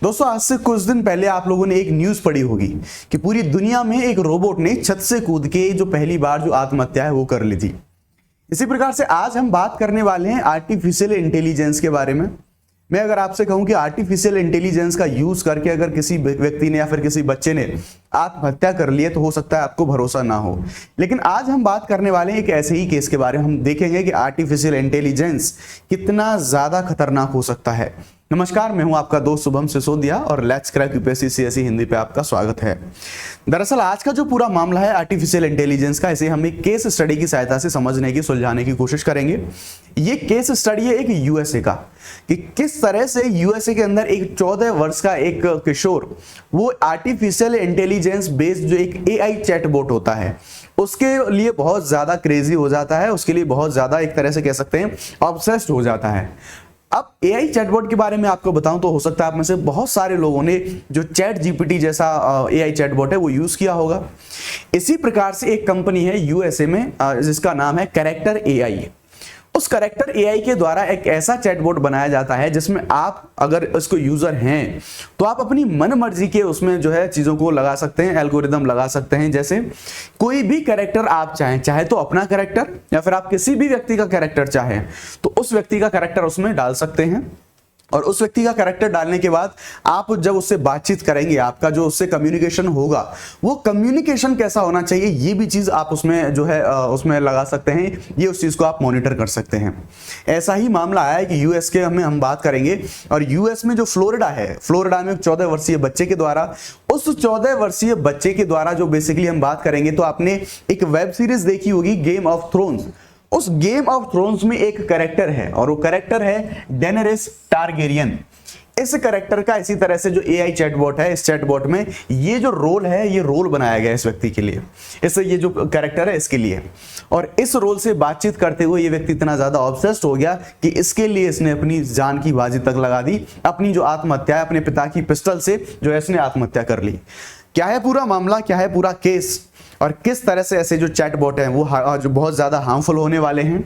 दोस्तों, आज से कुछ दिन पहले आप लोगों ने एक न्यूज पढ़ी होगी कि पूरी दुनिया में एक रोबोट ने छत से कूद के जो पहली बार जो आत्महत्या है वो कर ली थी। इसी प्रकार से आज हम बात करने वाले हैं आर्टिफिशियल इंटेलिजेंस के बारे में। मैं अगर आपसे कहूं कि आर्टिफिशियल इंटेलिजेंस का यूज करके अगर किसी व्यक्ति ने या फिर किसी बच्चे ने आत्महत्या कर ली है तो हो सकता है आपको भरोसा ना हो, लेकिन आज हम बात करने वाले हैं एक ऐसे ही केस के बारे में। हम देखेंगे कि आर्टिफिशियल इंटेलिजेंस कितना ज्यादा खतरनाक हो सकता है। नमस्कार, मैं हूं आपका दोस्त शुभम सिसोदिया और let's crack UPSC CSE Hindi पे आपका स्वागत है। दरअसल आज का जो पूरा मामला है आर्टिफिशियल इंटेलिजेंस का, इसे हम एक केस स्टडी की सहायता से समझने की, सुलझाने की कोशिश करेंगे। ये केस स्टडी है एक यूएसए का, कि किस तरह से यूएसए के अंदर एक 14 वर्ष का एक किशोर वो आर्टिफिशियल इंटेलिजेंस बेस्ड जो एक एआई चैटबॉट होता है उसके लिए बहुत ज्यादा क्रेजी हो जाता है, उसके लिए बहुत ज्यादा एक तरह से कह सकते हैं ऑब्सेस्ड हो जाता है। अब एआई चैटबॉट के बारे में आपको बताऊं तो हो सकता है आप में से बहुत सारे लोगों ने जो चैट जीपीटी जैसा एआई चैटबॉट है वो यूज किया होगा। इसी प्रकार से एक कंपनी है यूएसए में जिसका नाम है कैरेक्टर एआई। उस कैरेक्टर एआई के द्वारा एक ऐसा चैटबॉट बनाया जाता है जिसमें आप अगर इसको यूजर हैं तो आप अपनी मन मर्जी के उसमें जो है चीजों को लगा सकते हैं, एल्गोरिदम लगा सकते हैं। जैसे कोई भी कैरेक्टर आप चाहे तो अपना कैरेक्टर या फिर आप किसी भी व्यक्ति का कैरेक्टर चाहें तो उस व्यक्ति का कैरेक्टर उसमें डाल सकते हैं। और उस व्यक्ति का कैरेक्टर डालने के बाद आप जब उससे बातचीत करेंगे, आपका जो उससे कम्युनिकेशन होगा वो कम्युनिकेशन कैसा होना चाहिए ये भी चीज आप उसमें जो है उसमें लगा सकते हैं। ये उस चीज को आप मॉनिटर कर सकते हैं। ऐसा ही मामला आया है कि यूएस के हम बात करेंगे और यूएस में जो फ्लोरिडा है, फ्लोरिडा में 14 वर्षीय बच्चे के द्वारा, उस 14 वर्षीय बच्चे के द्वारा जो बेसिकली हम बात करेंगे तो आपने एक वेब सीरीज देखी होगी गेम ऑफ थ्रोन्स। उस गेम ऑफ थ्रोन्स में एक कैरेक्टर है और वो कैरेक्टर है डेनेरिस टारगेरियन। इस कैरेक्टर का इसी तरह से जो एआई चैटबॉट है, इस चैटबॉट में ये जो रोल है ये रोल बनाया गया है इस व्यक्ति के लिए, इससे ये जो कैरेक्टर है इसके लिए। और इस रोल से बातचीत करते हुए ये व्यक्ति इतना ज्यादा ऑब्सेस्ड हो गया कि इसके लिए इसने अपनी जान की बाजी तक लगा दी। अपनी जो आत्महत्या है अपने पिता की पिस्टल से जो है इसने आत्महत्या कर ली। क्या है पूरा मामला, क्या है पूरा केस और किस तरह से ऐसे जो चैटबॉट हैं वो जो बहुत ज्यादा हार्मफुल होने वाले हैं,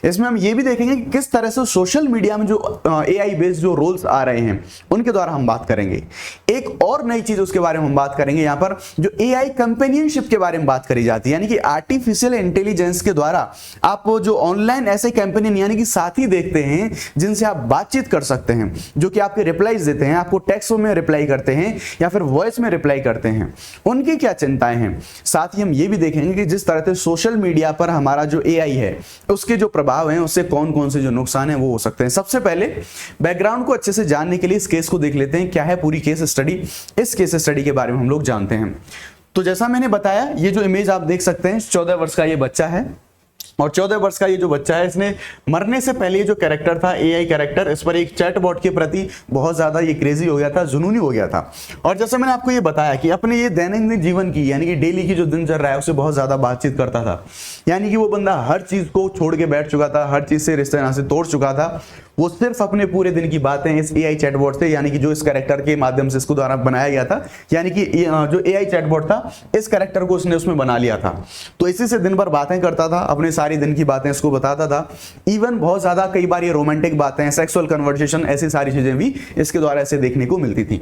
इसमें हम ये भी देखेंगे कि किस तरह से सोशल मीडिया में जो एआई बेस्ड जो रोल्स आ रहे हैं उनके द्वारा हम बात करेंगे। एक और नई चीज उसके बारे में हम बात करेंगे, यहाँ पर जो एआई कंपेनियनशिप के बारे में बात करी जाती है, यानी कि आर्टिफिशियल इंटेलिजेंस के द्वारा आप जो ऑनलाइन ऐसे कंपेनियन यानी कि साथी देखते हैं जिनसे आप बातचीत कर सकते हैं, जो कि आपके रिप्लाईज देते हैं, आपको टेक्स्ट में रिप्लाई करते हैं या फिर वॉइस में रिप्लाई करते हैं, उनकी क्या चिंताएं हैं। साथ ही हम ये भी देखेंगे कि जिस तरह से सोशल मीडिया पर हमारा जो एआई है उसके जो प्रभाव हैं उससे कौन कौन से जो नुकसान हैं वो हो सकते हैं। सबसे पहले बैकग्राउंड को अच्छे से जानने के लिए इस केस को देख लेते हैं, क्या है पूरी केस स्टडी। इस केस स्टडी के बारे में हम लोग जानते हैं। तो जैसा मैंने बताया, ये जो इमेज आप देख सकते हैं 14 वर्ष का ये बच्चा है और 14 वर्ष का ये जो बच्चा है इसने मरने से पहले ये जो कैरेक्टर था एआई कैरेक्टर, इस पर एक चैटबॉट के प्रति बहुत ज्यादा ये क्रेजी हो गया था, जुनूनी हो गया था। और जैसे मैंने आपको ये बताया कि अपने ये दैनिक जीवन की यानी कि डेली की जो दिनचर्या है उससे बहुत ज्यादा बातचीत करता था, यानी कि वो बंदा हर चीज को छोड़ के बैठ चुका था, हर चीज से रिश्ते नाते तोड़ चुका था। वो सिर्फ अपने पूरे दिन की बातें इस एआई चैटबॉट से, यानी कि जो इस कैरेक्टर के माध्यम से इसको द्वारा बनाया गया था, यानी कि जो एआई चैटबॉट था इस कैरेक्टर को उसने उसमें बना लिया था, तो इसी से दिन भर बातें करता था, अपने सारी दिन की बातें इसको बताता था। इवन बहुत ज्यादा कई बार ये रोमांटिक बातें, सेक्सुअल कन्वर्सेशन, ऐसी सारी चीजें भी इसके द्वारा ऐसे देखने को मिलती थी।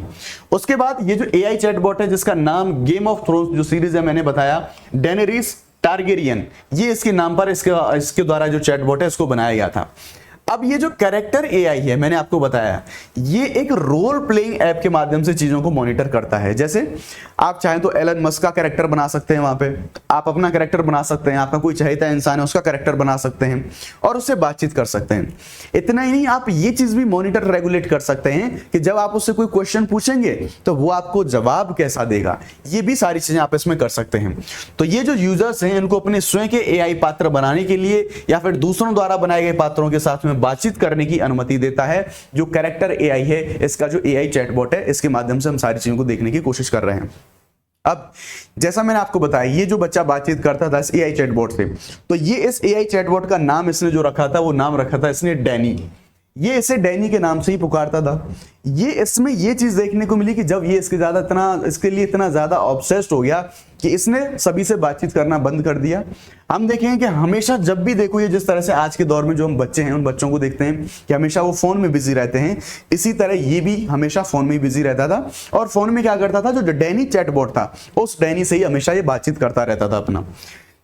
उसके बाद ये जो एआई चैटबॉट है जिसका नाम गेम ऑफ थ्रोन्स जो सीरीज है मैंने बताया, डेनेरिस टारगेरियन, ये इसके नाम पर इसके द्वारा जो चैटबॉट है इसको बनाया गया था। अब ये जो कैरेक्टर एआई है मैंने आपको बताया, ये एक रोल प्लेइंग ऐप के माध्यम से चीजों को मॉनिटर करता है। जैसे आप चाहें तो एलन मस्क का कैरेक्टर बना सकते हैं, वहां पे आप अपना कैरेक्टर बना सकते हैं, आपका कोई चहेता इंसान है उसका कैरेक्टर बना सकते हैं और उससे बातचीत कर सकते हैं। इतना ही नहीं, आप ये चीज भी मॉनिटर रेगुलेट कर सकते हैं कि जब आप उससे कोई क्वेश्चन पूछेंगे तो वो आपको जवाब कैसा देगा, ये भी सारी चीजें आप इसमें कर सकते हैं। तो ये जो यूजर्स हैं इनको अपने स्वयं के एआई पात्र बनाने के लिए या फिर दूसरों द्वारा बनाए गए पात्रों के साथ में बातचीत करने की अनुमति देता है जो कैरेक्टर एआई है, इसका जो एआई चैटबॉट है, इसके माध्यम से हम सारी चीजों को देखने की कोशिश कर रहे हैं। अब जैसा मैंने आपको बताया, ये जो बच्चा बातचीत करता था इस एआई चैटबॉट से, तो ये इस एआई चैटबॉट का नाम इसने जो रखा था वो नाम रखा था इसने डैनी। ये इसे डैनी के नाम से ही पुकारता था। ये इसमें ये चीज देखने को मिली कि जब ये इसके लिए इतना ज्यादा ऑब्सेस्ड हो गया कि इसने सभी से बातचीत करना बंद कर दिया। हम देखेंगे कि हमेशा जब भी देखो, ये जिस तरह से आज के दौर में जो हम बच्चे हैं उन बच्चों को देखते हैं कि हमेशा वो फोन में बिजी रहते हैं, इसी तरह ये भी हमेशा फोन में ही बिजी रहता था। और फोन में क्या करता था, जो डैनी चैटबॉट था उस डैनी से ही हमेशा ये बातचीत करता रहता था अपना।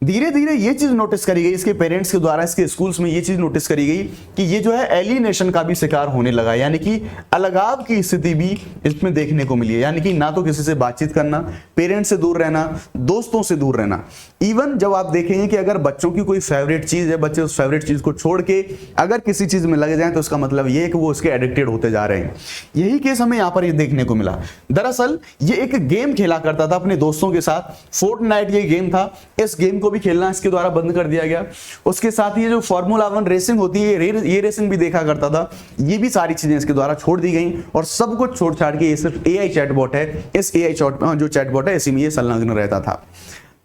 धीरे धीरे ये चीज नोटिस करी गई इसके पेरेंट्स के द्वारा, इसके स्कूल्स में ये चीज नोटिस करी गई कि ये जो है एलिनेशन का भी शिकार होने लगा, यानी कि अलगाव की स्थिति भी इसमें देखने को मिली है। यानी कि ना तो किसी से बातचीत करना, पेरेंट्स से दूर रहना, दोस्तों से दूर रहना। इवन जब आप देखेंगे कि अगर बच्चों की कोई फेवरेट चीज है, बच्चे उस फेवरेट चीज को छोड़ के अगर किसी चीज में लग जाए तो उसका मतलब ये है कि वो उसके एडिक्टेड होते जा रहे हैं। यही केस हमें यहाँ पर ये देखने को मिला। दरअसल ये एक गेम खेला करता था अपने दोस्तों के साथ, फोर्टनाइट ये गेम था। इस गेम को भी खेलना इसके द्वारा बंद कर दिया गया। उसके साथ ही जो फार्मूला 1 रेसिंग होती है, ये रेसिंग भी देखा करता था। ये भी सारी चीजें इसके द्वारा छोड़ दी गई और सब कुछ छोड़ छाड़ के ये सिर्फ एआई चैटबॉट है, इस एआई जो चैटबॉट है इसी में ये संलग्न रहता था।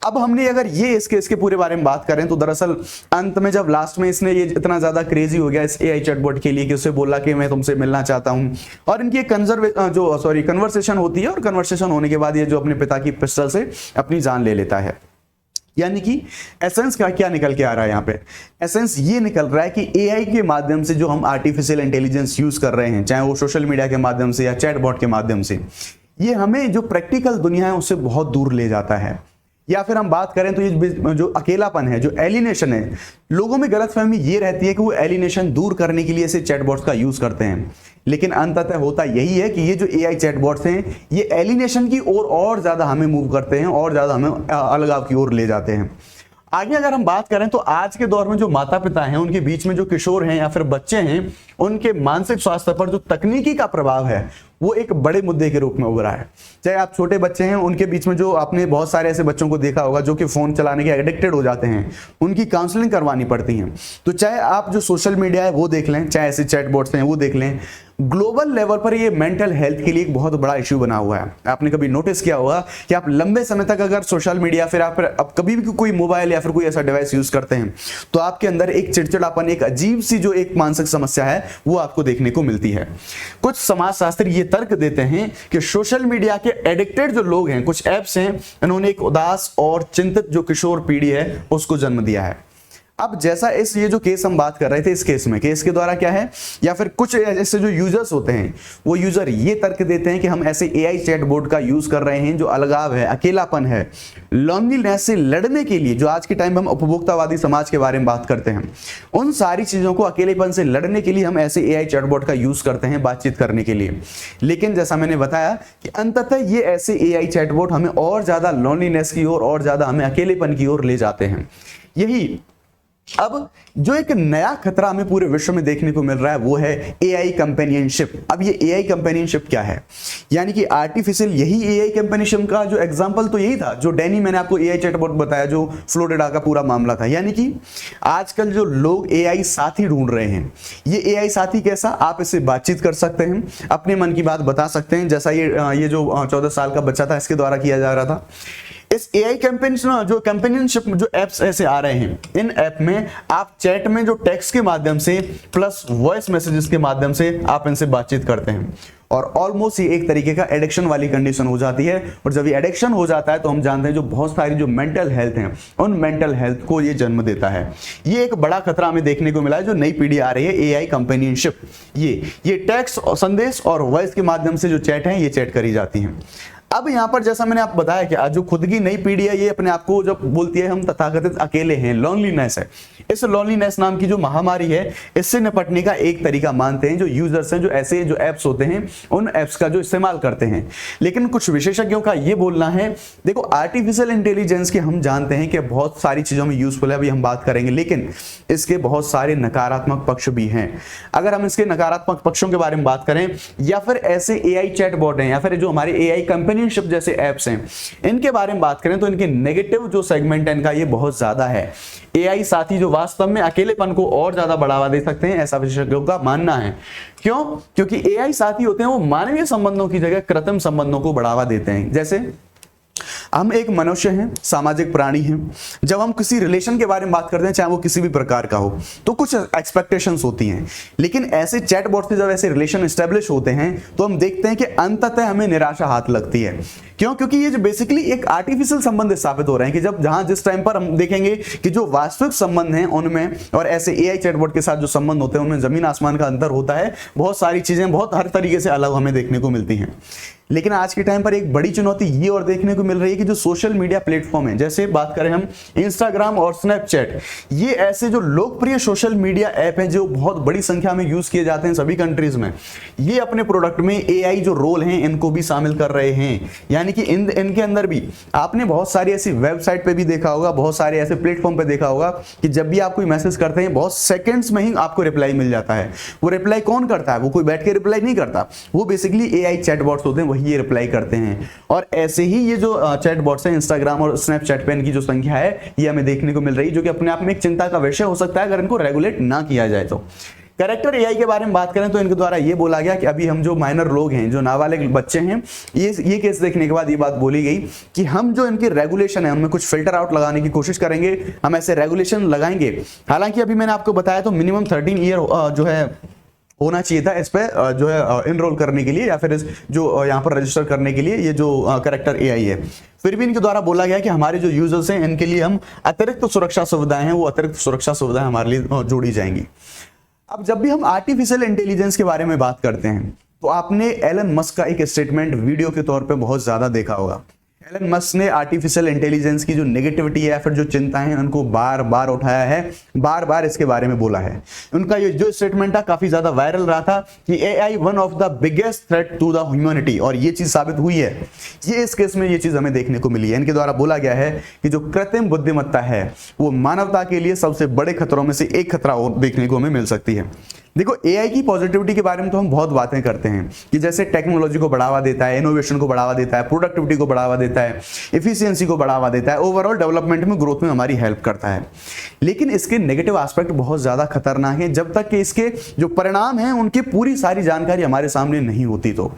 अब हमने अगर ये इसके पूरे बारे में बात करें तो दरअसल अंत में जब लास्ट में इसने ये इतना ज्यादा क्रेजी हो गया इस एआई चैटबॉट के लिए कि उसे बोला कि मैं तुमसे मिलना चाहता हूं, और इनकी एक कन्वर्सेशन होती है, और कन्वर्सेशन होने के बाद ये जो अपने पिता की पिस्टल से अपनी जान ले लेता है। यानी कि एसेंस का क्या निकल के आ रहा है यहाँ पे, एसेंस ये निकल रहा है कि एआई के माध्यम से जो हम आर्टिफिशियल इंटेलिजेंस यूज कर रहे हैं, चाहे वो सोशल मीडिया के माध्यम से या चैटबॉट के माध्यम से, ये हमें जो प्रैक्टिकल दुनिया है उससे बहुत दूर ले जाता है। या फिर हम बात करें तो ये जो अकेलापन है, जो एलिनेशन है, लोगों में गलतफहमी ये रहती है कि वो एलिनेशन दूर करने के लिए ऐसे चैटबॉट्स का यूज करते हैं, लेकिन अंततः होता यही है कि ये जो एआई चैटबॉट्स हैं ये एलिनेशन की ओर और ज्यादा हमें मूव करते हैं और ज्यादा हमें अलगाव की ओर ले जाते हैं। आगे अगर हम बात करें तो आज के दौर में जो माता पिता हैं उनके बीच में जो किशोर हैं या फिर बच्चे हैं, उनके मानसिक स्वास्थ्य पर जो तकनीकी का प्रभाव है वो एक बड़े मुद्दे के रूप में उभरा है। चाहे आप छोटे बच्चे हैं, उनके बीच में जो आपने बहुत सारे ऐसे बच्चों को देखा होगा जो कि फोन चलाने के एडिक्टेड हो जाते हैं, उनकी काउंसलिंग करवानी पड़ती है। तो चाहे आप जो सोशल मीडिया है वो देख लें, चाहे ऐसे चैटबॉट्स हैं वो देख लें, ग्लोबल लेवल पर ये मेंटल हेल्थ के लिए एक बहुत बड़ा इश्यू बना हुआ है। आपने कभी नोटिस किया होगा कि आप लंबे समय तक अगर सोशल मीडिया फिर आप कभी भी कोई मोबाइल या फिर कोई ऐसा डिवाइस यूज करते हैं तो आपके अंदर एक चिड़चिड़ापन, एक अजीब सी जो एक मानसिक समस्या है वो आपको देखने को मिलती है। कुछ समाजशास्त्री ये तर्क देते हैं कि सोशल मीडिया के एडिक्टेड जो लोग हैं, कुछ ऐप्स हैं, इन्होंने एक उदास और चिंतित जो किशोर पीढ़ी है उसको जन्म दिया है। अब जैसा ये जो केस हम बात कर रहे थे, इस केस के द्वारा क्या है, या फिर कुछ ऐसे जो यूजर्स होते हैं वो यूजर ये तर्क देते हैं कि हम ऐसे एआई चैटबॉट का यूज कर रहे हैं जो अलगाव है, अकेलापन है, लॉन्लीनेस से लड़ने के लिए, जो आज के टाइम में हम उपभोक्तावादी समाज के बारे में बात करते हैं, उन सारी चीजों को, अकेलेपन से लड़ने के लिए हम ऐसे एआई चैटबॉट का यूज करते हैं बातचीत करने के लिए। लेकिन जैसा मैंने बताया कि अंततः ये ऐसे एआई चैटबॉट हमें और ज्यादा लॉन्लीनेस की ओर और ज्यादा हमें अकेलेपन की ओर ले जाते हैं। यही अब जो एक नया खतरा हमें पूरे विश्व में देखने को मिल रहा है वो है एआई कंपेनियनशिप। अब ये एआई कंपेनियनशिप क्या है, यानी कि आर्टिफिशियल, यही एआई कंपेनियनशिप का जो एग्जांपल तो यही था जो डैनी मैंने आपको एआई चैटबॉट बताया, जो फ्लोरिडा का पूरा मामला था। यानी कि आजकल जो लोग एआई साथी ढूंढ रहे हैं, ये एआई साथी कैसा, आप इससे बातचीत कर सकते हैं, अपने मन की बात बता सकते हैं, जैसा ये जो 14 साल का बच्चा था इसके द्वारा किया जा रहा था। इस एआई कंपेनियनशिप जो एप्स ऐसे आ रहे हैं, इन ऐप में आप चैट में जो टेक्स्ट के माध्यम से प्लस वॉइस मैसेजेस के माध्यम से आप इनसे बातचीत करते हैं, और ऑलमोस्ट ये एक तरीके का एडिक्शन वाली कंडीशन हो जाती है। और जब ये एडिक्शन हो जाता है तो हम जानते हैं जो बहुत सारी जो मेंटल हेल्थ हैं उन मेंटल हेल्थ को ये जन्म देता है। ये एक बड़ा खतरा हमें देखने को मिला है जो नई पीढ़ी आ रही है, एआई कंपेनियनशिप। ये टेक्स्ट, संदेश और वॉइस के माध्यम से जो चैट है ये चैट करी जाती हैं। अब यहां पर जैसा मैंने आपको बताया कि आज जो खुद की नई पीढ़ी है ये अपने आप को जब बोलती है हम तथाकथित अकेले हैं, लॉनलीनेस है, इस लॉनलीनेस नाम की जो महामारी है इससे निपटने का एक तरीका मानते हैं जो यूजर्स हैं, जो ऐसे जो एप्स होते हैं उन एप्स का जो इस्तेमाल करते हैं। लेकिन कुछ विशेषज्ञों का ये बोलना है, देखो आर्टिफिशियल इंटेलिजेंस के हम जानते हैं कि बहुत सारी चीजों में यूजफुल है, अभी हम बात करेंगे, लेकिन इसके बहुत सारे नकारात्मक पक्ष भी हैं। अगर हम इसके नकारात्मक पक्षों के बारे में बात करें, या फिर ऐसे एआई चैटबॉट हैं या फिर जो हमारे एआई कंपनी जैसे एप्स हैं इनके बारे में बात करें तो इनके नेगेटिव जो सेगमेंट है इनका ये बहुत ज्यादा है। एआई साथी जो वास्तव में अकेलेपन को और ज्यादा बढ़ावा दे सकते हैं, ऐसा विशेषज्ञों का मानना है। क्यों? क्योंकि एआई साथी होते हैं वो मानवीय संबंधों की जगह कृत्रिम संबंधों को बढ़ावा देते हैं। जैसे हम एक मनुष्य हैं, सामाजिक प्राणी हैं। जब हम किसी रिलेशन के बारे में बात करते हैं, चाहे वो किसी भी प्रकार का हो, तो कुछ एक्सपेक्टेशंस होती हैं। लेकिन ऐसे चैटबॉट से जब ऐसे रिलेशन एस्टेब्लिश होते हैं तो हम देखते हैं कि अंततः हमें निराशा हाथ लगती है। क्यों? क्योंकि ये जो बेसिकली एक आर्टिफिशियल संबंध स्थापित हो रहे हैं कि जब जहां जिस टाइम पर हम देखेंगे कि जो वास्तविक संबंध हैं उनमें और ऐसे एआई चैटबॉट के साथ जो संबंध होते हैं उनमें जमीन आसमान का अंतर होता है। बहुत सारी चीजें बहुत हर तरीके से अलग हमें देखने को मिलती हैं। लेकिन आज के टाइम पर एक बड़ी चुनौती ये और देखने को मिल रही है कि जो सोशल मीडिया प्लेटफॉर्म है, जैसे बात करें हम इंस्टाग्राम और स्नैपचैट, ये ऐसे जो लोकप्रिय सोशल मीडिया ऐप हैं जो बहुत बड़ी संख्या में यूज किए जाते हैं सभी कंट्रीज में, ये अपने प्रोडक्ट में एआई जो रोल हैं इनको भी शामिल कर रहे हैं। यानी कि इनके अंदर भी आपने बहुत सारी ऐसी वेबसाइट पे भी देखा होगा, बहुत सारे ऐसे प्लेटफॉर्म पे देखा होगा कि जब भी आप कोई मैसेज करते हैं बहुत सेकंड्स में ही आपको रिप्लाई मिल जाता है। वो रिप्लाई कौन करता है? वो कोई बैठ के रिप्लाई नहीं करता, वो बेसिकली एआई चैटबॉट्स होते हैं, वही ये रिप्लाई करते हैं। और ऐसे ही ये जो चैटबॉट्स हैं इंस्टाग्राम और स्नैपचैट पे इनकी जो संख्या है ये हमें देखने को मिल रही है, जो कि अपने आप में एक चिंता का विषय हो सकता है अगर इनको रेगुलेट ना किया जाए तो। कैरेक्टर एआई के बारे में बात करें तो इनके द्वारा ये बोला गया कि अभी हम जो माइनर लोग हैं, जो नाबालिग बच्चे हैं, ये केस देखने के बाद ये बात बोली गई कि हम जो इनकी रेगुलेशन है उनमें कुछ फिल्टर आउट लगाने की कोशिश करेंगे, हम ऐसे रेगुलेशन लगाएंगे। हालांकि अभी मैंने आपको बताया तो मिनिमम 13 ईयर जो है होना चाहिए था इस पे जो है इनरोल करने के लिए या फिर जो यहाँ पर रजिस्टर करने के लिए ये जो कैरेक्टर एआई है। फिर भी इनके द्वारा बोला गया कि हमारे जो यूजर्स हैं इनके लिए हम अतिरिक्त सुरक्षा सुविधाएं हैं, वो अतिरिक्त सुरक्षा सुविधाएं हमारे लिए जोड़ी जाएंगी। अब जब भी हम आर्टिफिशियल इंटेलिजेंस के बारे में बात करते हैं तो आपने एलन मस्क का एक स्टेटमेंट वीडियो के तौर पे बहुत ज्यादा देखा होगा। एलन मस्क ने आर्टिफिशियल इंटेलिजेंस की जो नेगेटिविटी है या फिर जो चिंताएं हैं उनको बार बार उठाया है, बार बार इसके बारे में बोला है। उनका ये जो स्टेटमेंट था काफी ज्यादा वायरल रहा था कि AI one of the biggest threat to the humanity, और ये चीज साबित हुई है। ये इस केस में ये चीज हमें देखने को मिली है। इनके द्वारा बोला गया है कि जो कृत्रिम बुद्धिमत्ता है वो मानवता के लिए सबसे बड़े खतरों में से एक खतरा और देखने को हमें मिल सकती है। देखो, एआई की पॉजिटिविटी के बारे में तो हम बहुत बातें करते हैं कि जैसे टेक्नोलॉजी को बढ़ावा देता है, इनोवेशन को बढ़ावा देता है, प्रोडक्टिविटी को बढ़ावा देता है, एफिशिएंसी को बढ़ावा देता है, ओवरऑल डेवलपमेंट में ग्रोथ में हमारी हेल्प करता है। लेकिन इसके नेगेटिव एस्पेक्ट बहुत ज्यादा खतरनाक हैं जब तक कि इसके जो परिणाम हैं उनकी पूरी सारी जानकारी हमारे सामने नहीं होती। तो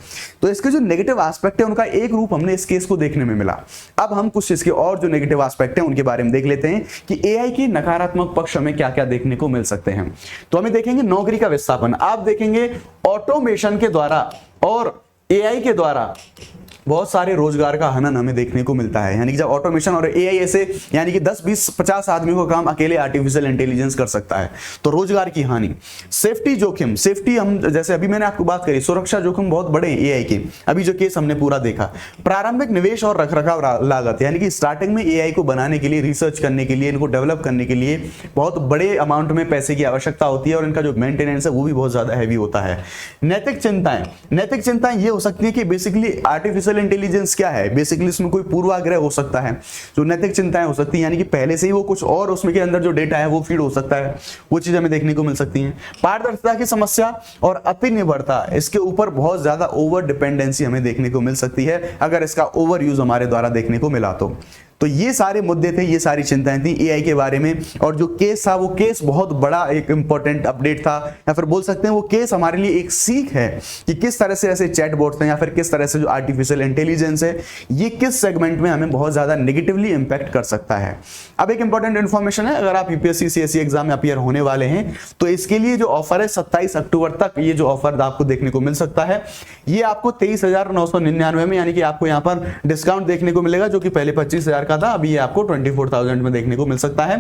इसके जो नेगेटिव एस्पेक्ट है उनका एक रूप हमने इस केस को देखने में मिला। अब हम कुछ इसके और जो नेगेटिव एस्पेक्ट है उनके बारे में देख लेते हैं कि एआई के नकारात्मक पक्ष हमें क्या क्या देखने को मिल सकते हैं। तो हमें देखेंगे नौकरी का विस्थापन। आप देखेंगे ऑटोमेशन के द्वारा और एआई के द्वारा बहुत सारे रोजगार का हनन हमें देखने को मिलता है। यानी कि जब ऑटोमेशन और एआई ऐसे यानी कि 10, 20, 50 आदमियों का काम अकेले आर्टिफिशियल इंटेलिजेंस कर सकता है तो रोजगार की हानि। सेफ्टी जोखिम, सेफ्टी हम जैसे अभी मैंने आपको बात करी, सुरक्षा जोखिम बहुत बड़े हैं एआई के। अभी जो केस हमने पूरा देखा, प्रारंभिक निवेश और रखरखाव लागत, यानी कि स्टार्टिंग में एआई को बनाने के लिए, रिसर्च करने के लिए, इनको डेवलप करने के लिए बहुत बड़े अमाउंट में पैसे की आवश्यकता होती है और इनका जो मेंटेनेंस है वो भी बहुत ज्यादा हैवी होता है। नैतिक चिंताएं ये हो सकती है कि बेसिकली आर्टिफिशियल इंटेलिजेंस क्या है, बेसिकली इसमें कोई पूर्वाग्रह हो सकता है। जो नैतिक चिंताएं हो सकती हैं यानी कि पहले से ही वो कुछ और उसमें के अंदर जो डेटा है वो फीड हो सकता है, वो चीज हमें देखने को मिल सकती हैं। पारदर्शिता की समस्या और अति निर्भरता, इसके ऊपर बहुत ज्यादा ओवर डिपेंडेंसी हमें देखने को मिल सकती है अगर इसका ओवर यूज हमारे द्वारा देखने को मिला तो ये सारे मुद्दे थे, ये सारी चिंताएं थी एआई के बारे में। और जो केस था वो केस बहुत बड़ा एक इंपॉर्टेंट अपडेट था, या फिर बोल सकते हैं वो केस हमारे लिए एक सीख है कि किस तरह से ऐसे चैटबॉट्स हैं या फिर किस तरह से जो आर्टिफिशियल इंटेलिजेंस है ये किस सेगमेंट में हमें बहुत ज्यादा नेगेटिवली इंपैक्ट कर सकता है। अब एक इंपॉर्टेंट इन्फॉर्मेशन है, अगर आप यूपीएससी सीएससी एग्जाम में अपीयर होने वाले हैं तो इसके लिए जो ऑफर है 27 अक्टूबर तक ये जो ऑफर आपको देखने को मिल सकता है। ये आपको 23,999 में, यानी कि आपको यहाँ पर डिस्काउंट देखने को मिलेगा जो कि पहले 25,000 का था, अभी ये आपको 24,000 में देखने को मिल सकता है।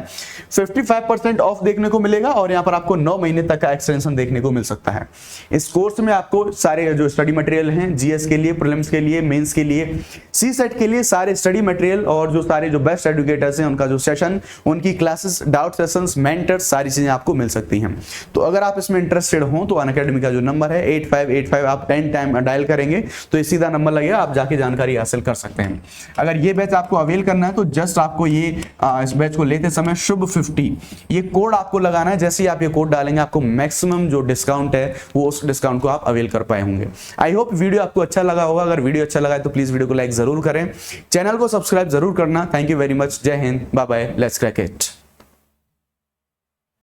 55% ऑफ देखने को मिलेगा और यहाँ पर आपको 9 महीने तक का एक्सटेंशन देखने को मिल सकता है। इस कोर्स में आपको सारे जो स्टडी मटेरियल हैं जीएस के लिए, प्रीलिम्स के लिए, मेंस के लिए, सीसेट के लिए सारे स्टडी मटेरियल और जो सारे जो बेस्ट एजुकेटर्स हैं उनका जो सेशन, उनकी क्लासेस, डाउट सेशंस, मेंटर्स, सारी चीजें आपको मिल सकती हैं। तो अगर आप इसमें इंटरेस्टेड हो तो अनअकैडमी का जो नंबर है 8585 आप 10 टाइम डायल करेंगे तो ये सीधा नंबर लगेगा, आप जाके जानकारी हासिल कर सकते हैं। अगर ये बैच आपको अवेल करना है तो जस्ट आपको ये इस बैच को लेते समय शुभ 50 ये कोड आपको लगाना है। जैसे ही आप ये कोड डालेंगे आपको मैक्सिमम जो डिस्काउंट है वो उस डिस्काउंट को आप अवेल कर पाए होंगे। आई होप वीडियो आपको अच्छा लगा होगा। अगर वीडियो अच्छा लगा है तो प्लीज वीडियो को लाइक जरूर करें, चैनल को सब्सक्राइब जरूर करना। Thank you very much. जय Hind, bye bye, let's crack it.